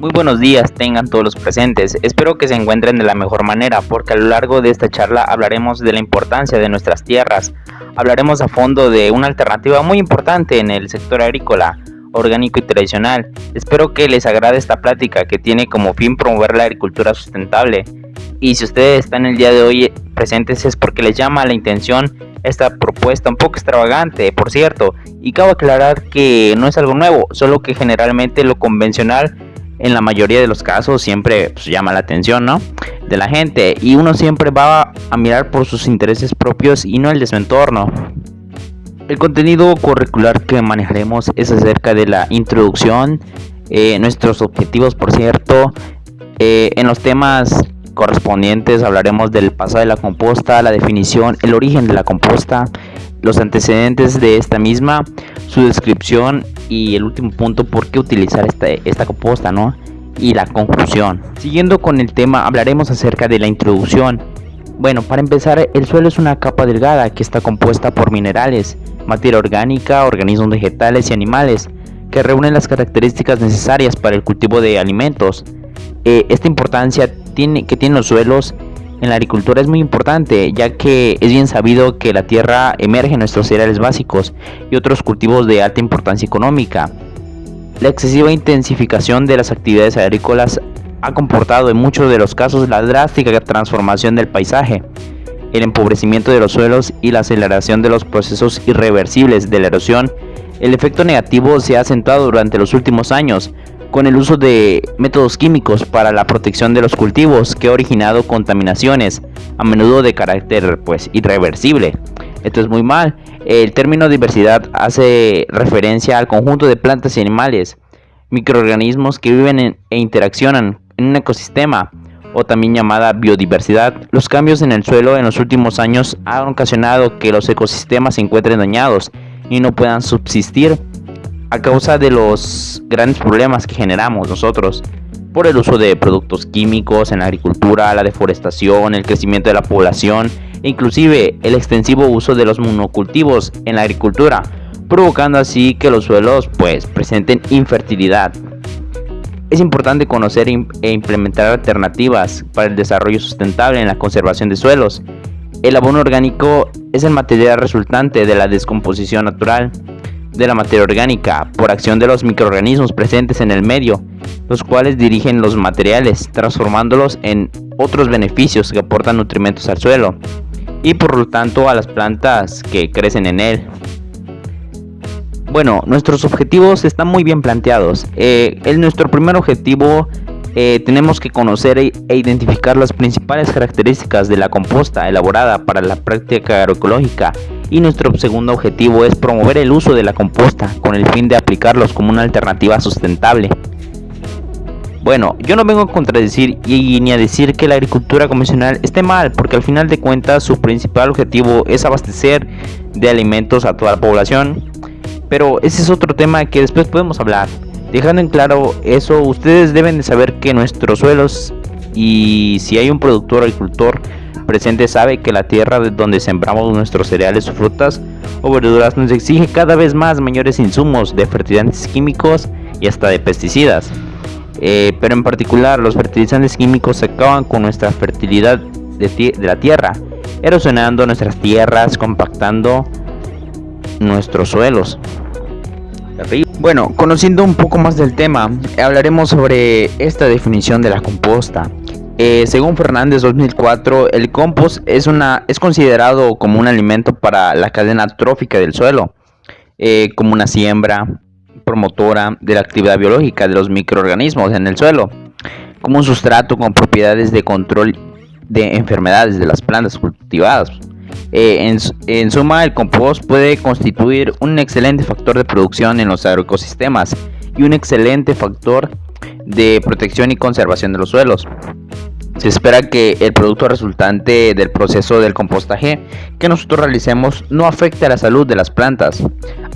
Muy buenos días tengan todos los presentes, espero que se encuentren de la mejor manera porque a lo largo de esta charla hablaremos de la importancia de nuestras tierras, hablaremos a fondo de una alternativa muy importante en el sector agrícola, orgánico y tradicional. Espero que les agrade esta plática que tiene como fin promover la agricultura sustentable y si ustedes están el día de hoy presentes es porque les llama la intención esta propuesta un poco extravagante, por cierto, y cabe aclarar que no es algo nuevo, solo que generalmente lo convencional en la mayoría de los casos siempre llama la atención, ¿no?, de la gente y uno siempre va a mirar por sus intereses propios y no el de su entorno. El contenido curricular que manejaremos es acerca de la introducción, nuestros objetivos, por cierto, en los temas correspondientes hablaremos del pasado de la composta, la definición, el origen de la composta, los antecedentes de esta misma, su descripción y el último punto, por qué utilizar esta composta, ¿no?, y la conclusión. Siguiendo con el tema, hablaremos acerca de la introducción. Bueno, para empezar, el suelo es una capa delgada que está compuesta por minerales, materia orgánica, organismos vegetales y animales, que reúnen las características necesarias para el cultivo de alimentos. Esta importancia que tienen los suelos en la agricultura es muy importante, ya que es bien sabido que la tierra emerge nuestros cereales básicos y otros cultivos de alta importancia económica. La excesiva intensificación de las actividades agrícolas ha comportado en muchos de los casos la drástica transformación del paisaje, el empobrecimiento de los suelos y la aceleración de los procesos irreversibles de la erosión. El efecto negativo se ha acentuado durante los últimos años con el uso de métodos químicos para la protección de los cultivos, que ha originado contaminaciones, a menudo de carácter irreversible. Esto es muy mal. El término diversidad hace referencia al conjunto de plantas y animales, microorganismos que viven e interaccionan en un ecosistema, o también llamada biodiversidad. Los cambios en el suelo en los últimos años han ocasionado que los ecosistemas se encuentren dañados y no puedan subsistir a causa de los grandes problemas que generamos nosotros por el uso de productos químicos en la agricultura, la deforestación, el crecimiento de la población e inclusive el extensivo uso de los monocultivos en la agricultura, provocando así que los suelos presenten infertilidad. Es importante conocer e implementar alternativas para el desarrollo sustentable en la conservación de suelos. El abono orgánico es el material resultante de la descomposición natural de la materia orgánica por acción de los microorganismos presentes en el medio, los cuales dirigen los materiales, transformándolos en otros beneficios que aportan nutrimentos al suelo y por lo tanto a las plantas que crecen en él. Bueno, nuestros objetivos están muy bien planteados. Nuestro primer objetivo, tenemos que conocer e identificar las principales características de la composta elaborada para la práctica agroecológica. Y nuestro segundo objetivo es promover el uso de la composta con el fin de aplicarlos como una alternativa sustentable. Bueno, yo no vengo a contradecir ni a decir que la agricultura convencional esté mal, porque al final de cuentas su principal objetivo es abastecer de alimentos a toda la población. Pero ese es otro tema que después podemos hablar. Dejando en claro eso, ustedes deben de saber que nuestros suelos, y si hay un productor o agricultor presente, sabe que la tierra de donde sembramos nuestros cereales o frutas o verduras nos exige cada vez mayores insumos de fertilizantes químicos y hasta de pesticidas. Pero en particular los fertilizantes químicos acaban con nuestra fertilidad de la tierra, erosionando nuestras tierras, compactando nuestros suelos. Bueno, conociendo un poco más del tema, hablaremos sobre esta definición de la composta. Según Fernández 2004, el compost es considerado como un alimento para la cadena trófica del suelo, como una siembra promotora de la actividad biológica de los microorganismos en el suelo, como un sustrato con propiedades de control de enfermedades de las plantas cultivadas. En suma, el compost puede constituir un excelente factor de producción en los agroecosistemas y un excelente factor de protección y conservación de los suelos. Se espera que el producto resultante del proceso del compostaje que nosotros realicemos no afecte a la salud de las plantas,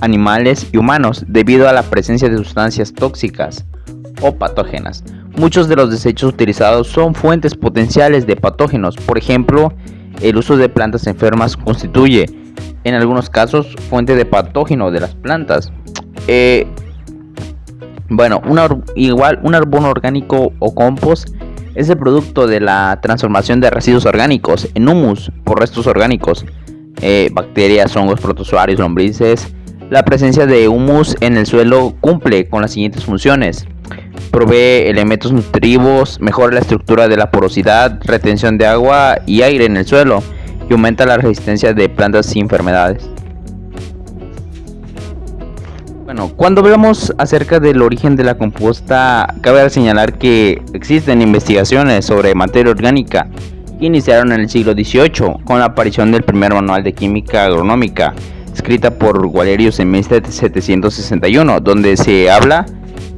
animales y humanos debido a la presencia de sustancias tóxicas o patógenas. Muchos de los desechos utilizados son fuentes potenciales de patógenos. Por ejemplo, el uso de plantas enfermas constituye, en algunos casos, fuente de patógeno de las plantas. Bueno, un abono orgánico o compost es el producto de la transformación de residuos orgánicos en humus por restos orgánicos, bacterias, hongos, protozoarios, lombrices. La presencia de humus en el suelo cumple con las siguientes funciones: provee elementos nutritivos, mejora la estructura de la porosidad, retención de agua y aire en el suelo y aumenta la resistencia de plantas y enfermedades. Bueno, cuando hablamos acerca del origen de la composta, cabe señalar que existen investigaciones sobre materia orgánica que iniciaron en el siglo XVIII con la aparición del primer manual de química agronómica, escrita por Wallerius en 1761, donde se habla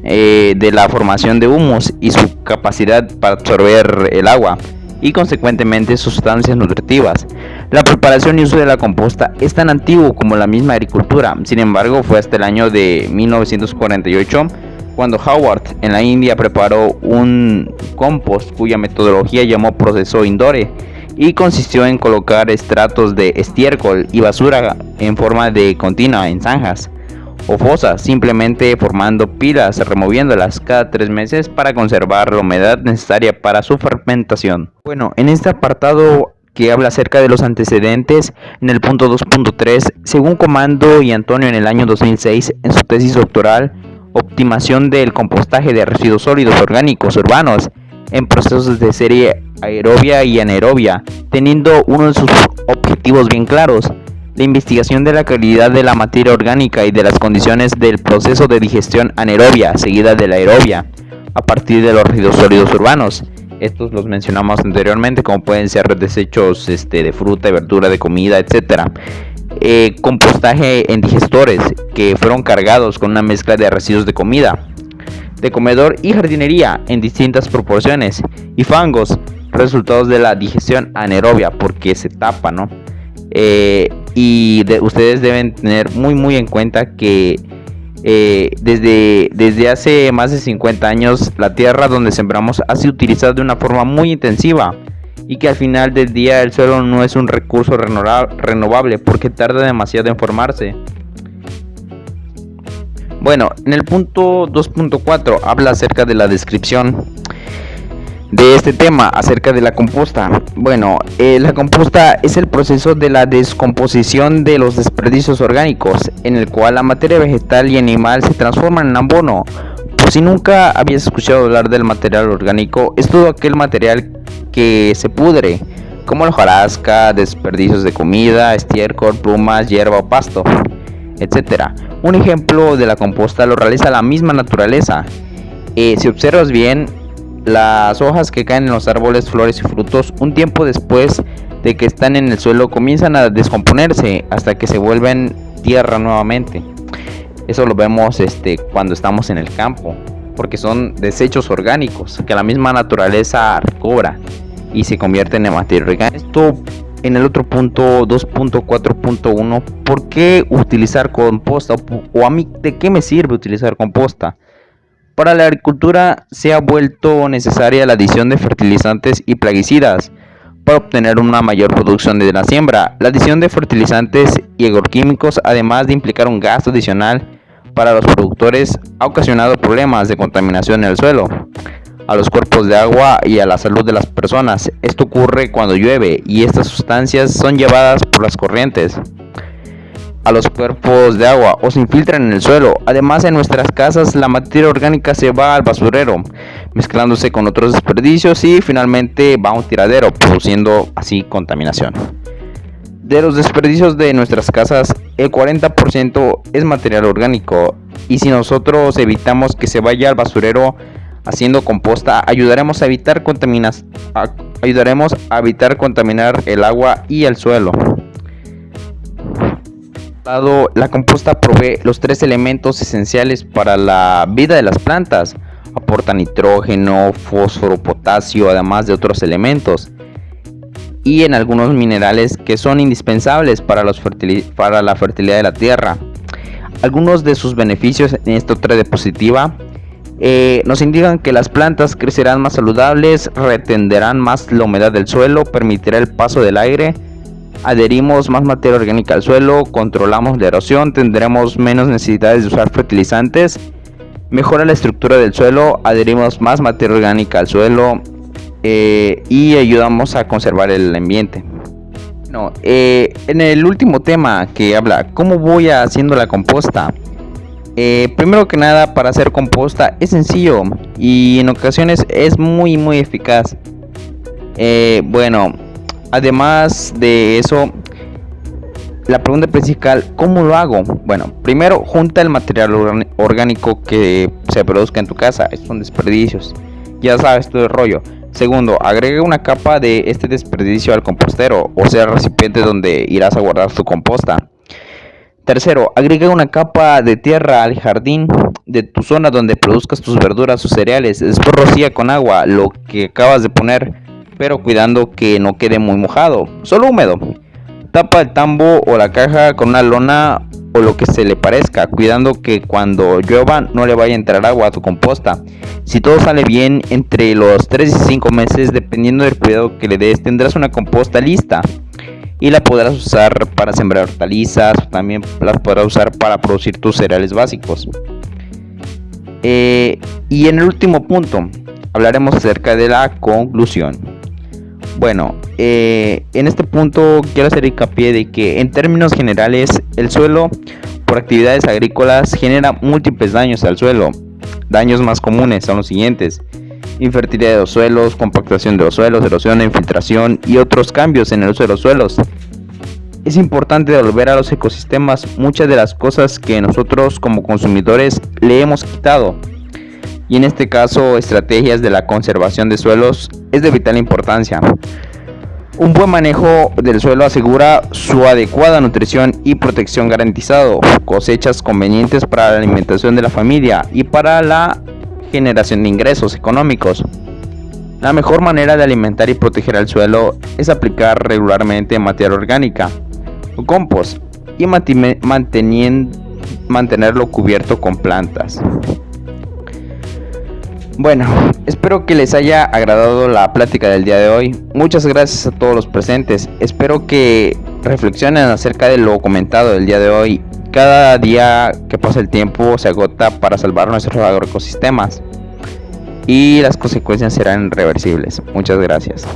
de la formación de humus y su capacidad para absorber el agua y consecuentemente sustancias nutritivas. La preparación y uso de la composta es tan antiguo como la misma agricultura. Sin embargo, fue hasta el año de 1948 cuando Howard en la India preparó un compost cuya metodología llamó proceso Indore y consistió en colocar estratos de estiércol y basura en forma de continua en zanjas o fosas, simplemente formando pilas, removiéndolas cada 3 meses para conservar la humedad necesaria para su fermentación. Bueno, en este apartado que habla acerca de los antecedentes, en el punto 2.3, según Comando y Antonio en el año 2006, en su tesis doctoral, optimización del compostaje de residuos sólidos orgánicos urbanos en procesos de serie aerobia y anaerobia, teniendo uno de sus objetivos bien claros: la investigación de la calidad de la materia orgánica y de las condiciones del proceso de digestión anaerobia seguida de la aerobia a partir de los residuos sólidos urbanos. Estos los mencionamos anteriormente, como pueden ser desechos de fruta y verdura, de comida, etc. Compostaje en digestores que fueron cargados con una mezcla de residuos de comida, de comedor y jardinería en distintas proporciones, y fangos, resultados de la digestión anaerobia, porque se tapa, ¿no? Ustedes deben tener muy en cuenta que desde hace más de 50 años la tierra donde sembramos ha sido utilizada de una forma muy intensiva y que al final del día el suelo no es un recurso renovable porque tarda demasiado en formarse. Bueno, en el punto 2.4 habla acerca de la descripción de este tema acerca de la composta. Bueno, la composta es el proceso de la descomposición de los desperdicios orgánicos, en el cual la materia vegetal y animal se transforman en abono. Por si nunca habías escuchado hablar del material orgánico, es todo aquel material que se pudre, como la hojarasca, desperdicios de comida, estiércol, plumas, hierba o pasto, etc. Un ejemplo de la composta lo realiza la misma naturaleza. Si observas bien, las hojas que caen en los árboles, flores y frutos, un tiempo después de que están en el suelo, comienzan a descomponerse hasta que se vuelven tierra nuevamente. Eso lo vemos cuando estamos en el campo, porque son desechos orgánicos que la misma naturaleza recobra y se convierten en materia orgánica. Esto en el otro punto 2.4.1, ¿por qué utilizar composta? O a mí, ¿de qué me sirve utilizar composta? Para la agricultura se ha vuelto necesaria la adición de fertilizantes y plaguicidas para obtener una mayor producción de la siembra. La adición de fertilizantes y agroquímicos, además de implicar un gasto adicional para los productores, ha ocasionado problemas de contaminación en el suelo, a los cuerpos de agua y a la salud de las personas. Esto ocurre cuando llueve y estas sustancias son llevadas por las corrientes a los cuerpos de agua o se infiltran en el suelo. Además, en nuestras casas la materia orgánica se va al basurero, mezclándose con otros desperdicios y finalmente va a un tiradero, produciendo así contaminación. De los desperdicios de nuestras casas, el 40% es material orgánico, y si nosotros evitamos que se vaya al basurero haciendo composta, ayudaremos a evitar contaminar el agua y el suelo. La composta provee los 3 elementos esenciales para la vida de las plantas. Aporta nitrógeno, fósforo, potasio, además de otros elementos, y en algunos minerales que son indispensables para la fertilidad de la tierra. Algunos de sus beneficios en esta otra diapositiva nos indican que las plantas crecerán más saludables, retendrán más la humedad del suelo, permitirá el paso del aire, adherimos más materia orgánica al suelo, controlamos la erosión, tendremos menos necesidades de usar fertilizantes Mejora la estructura del suelo, adherimos más materia orgánica al suelo y ayudamos a conservar el ambiente. Bueno, en el último tema que habla, ¿cómo voy haciendo la composta? Primero que nada, para hacer composta es sencillo y en ocasiones es muy eficaz. Bueno, además de eso, la pregunta principal, ¿cómo lo hago? Bueno, primero junta el material orgánico que se produzca en tu casa, estos son desperdicios, ya sabes todo el rollo. Segundo, agrega una capa de este desperdicio al compostero, o sea, el recipiente donde irás a guardar tu composta. Tercero, agrega una capa de tierra al jardín de tu zona donde produzcas tus verduras o cereales. Después rocía con agua lo que acabas de poner, pero cuidando que no quede muy mojado, solo húmedo. Tapa el tambo o la caja con una lona o lo que se le parezca, cuidando que cuando llueva no le vaya a entrar agua a tu composta. Si todo sale bien, entre los 3 y 5 meses, dependiendo del cuidado que le des, tendrás una composta lista y la podrás usar para sembrar hortalizas, o también las podrás usar para producir tus cereales básicos. Y en el último punto hablaremos acerca de la conclusión. Bueno, en este punto quiero hacer hincapié de que en términos generales el suelo por actividades agrícolas genera múltiples daños al suelo. Daños más comunes son los siguientes: infertilidad de los suelos, compactación de los suelos, erosión, infiltración y otros cambios en el uso de los suelos. Es importante devolver a los ecosistemas muchas de las cosas que nosotros como consumidores le hemos quitado. Y en este caso, estrategias de la conservación de suelos es de vital importancia. Un buen manejo del suelo asegura su adecuada nutrición y protección garantizado, cosechas convenientes para la alimentación de la familia y para la generación de ingresos económicos. La mejor manera de alimentar y proteger al suelo es aplicar regularmente materia orgánica o compost y mantenerlo cubierto con plantas. Bueno, espero que les haya agradado la plática del día de hoy. Muchas gracias a todos los presentes. Espero que reflexionen acerca de lo comentado del día de hoy. Cada día que pasa el tiempo se agota para salvar nuestros agroecosistemas y las consecuencias serán irreversibles. Muchas gracias.